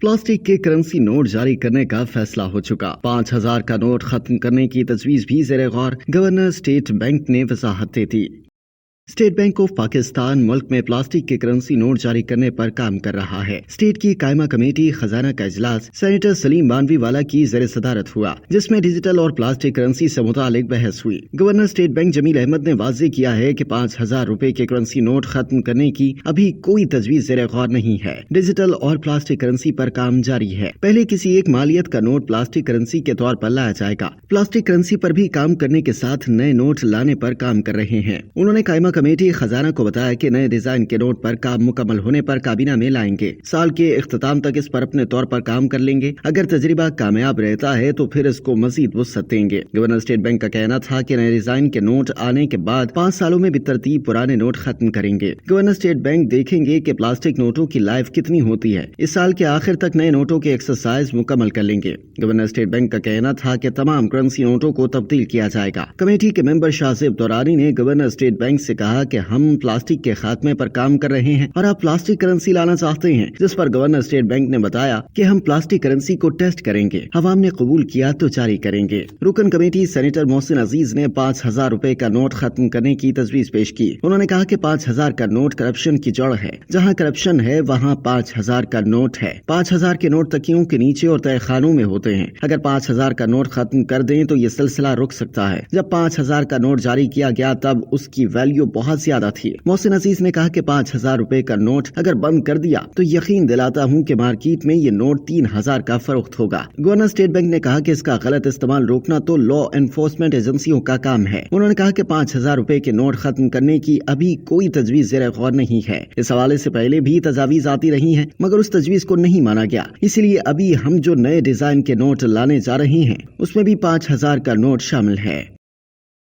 Plastic के currency note जारी करने का फैसला हो चुका। 5000 का नोट खत्म करने की तजवीज भी ज़ेरे गौर। गवर्नर स्टेट बैंक ने वजाहत दे दी। स्टेट बैंक ऑफ पाकिस्तान मुल्क में प्लास्टिक के करेंसी नोट जारी करने पर काम कर रहा है। स्टेट की कायमा कमेटी खजाना का इजलास सेनेटर सलीम बानवी वाला की ज़ेरे सदारत हुआ, जिसमें डिजिटल और प्लास्टिक करेंसी से मुतालिक बहस हुई। Governor state bank Jamil Ahmed ने वाज़ेह किया है कि 5000 रुपए के करेंसी नोट खत्म करने की अभी कोई तजवीज ज़ेरे गौर नहीं है। डिजिटल और प्लास्टिक करेंसी पर काम जारी है। पहले किसी एक मालियत का नोट प्लास्टिक करेंसी के तौर पर लाया जाएगा। प्लास्टिक करेंसी पर भी काम करने के साथ नए नोट लाने पर काम कर रहे हैं। उन्होंने कायमा कमेटी खजाना को बताया कि नए डिजाइन के नोट पर काम मुकम्मल होने पर काबीना में लाएंगे। साल के इख्तिताम तक इस पर अपने तौर पर काम कर लेंगे। अगर तजर्बा कामयाब रहता है तो फिर इसको मजीद वुसअत देंगे। गवर्नर स्टेट बैंक का कहना था कि नए डिजाइन के नोट आने के बाद 5 सालों में बेतरतीब पुराने नोट खत्म करेंगे। गवर्नर स्टेट बैंक देखेंगे कि प्लास्टिक नोटों की लाइफ कितनी होती है। इस साल के आखिर तक नए नोटों के एक्सरसाइज मुकम्मल कर लेंगे। गवर्नर स्टेट बैंक का कहना था कि तमाम करेंसी नोटों को तब्दील किया जाएगा। कमेटी के मेंबर शाहजेब दौरानी ने गवर्नर स्टेट बैंक से कहा कि हम प्लास्टिक के खात्मे पर काम कर रहे हैं और आप प्लास्टिक करेंसी लाना चाहते हैं, जिस पर गवर्नर स्टेट बैंक ने बताया कि हम प्लास्टिक करेंसी को टेस्ट करेंगे। अवाम ने कबूल किया तो जारी करेंगे। रुकन कमेटी सेनेटर मोहसिन अजीज ने 5000 रुपए का नोट खत्म करने की तजवीज पेश की। उन्होंने कहा कि 5000 का नोट करप्शन की जड़ है। जहाँ करप्शन है वहाँ 5000 का नोट है। 5000 के नोट तकियों के नीचे और तहखानों में होते हैं। अगर 5000 का नोट खत्म कर दें तो ये सिलसिला रुक सकता है। जब 5000 का नोट जारी किया गया तब उसकी वैल्यू बहुत ज्यादा थी। मोहसिन अजीज ने कहा कि 5000 रुपए का नोट अगर बंद कर दिया तो यकीन दिलाता हूं कि मार्केट में ये नोट 3000 का फरोख्त होगा। गवर्नर स्टेट बैंक ने कहा कि इसका गलत इस्तेमाल रोकना तो लॉ एनफोर्समेंट एजेंसियों का काम है। उन्होंने कहा कि 5000 रुपए के नोट खत्म करने की अभी कोई तजवीज ज़ेरे गौर नहीं है। इस हवाले से पहले भी तजावीज आती रही हैं, मगर उस तजवीज को नहीं माना गया। इसलिए अभी हम जो नए डिजाइन के नोट लाने जा रहे हैं उसमें भी 5000 का नोट शामिल है।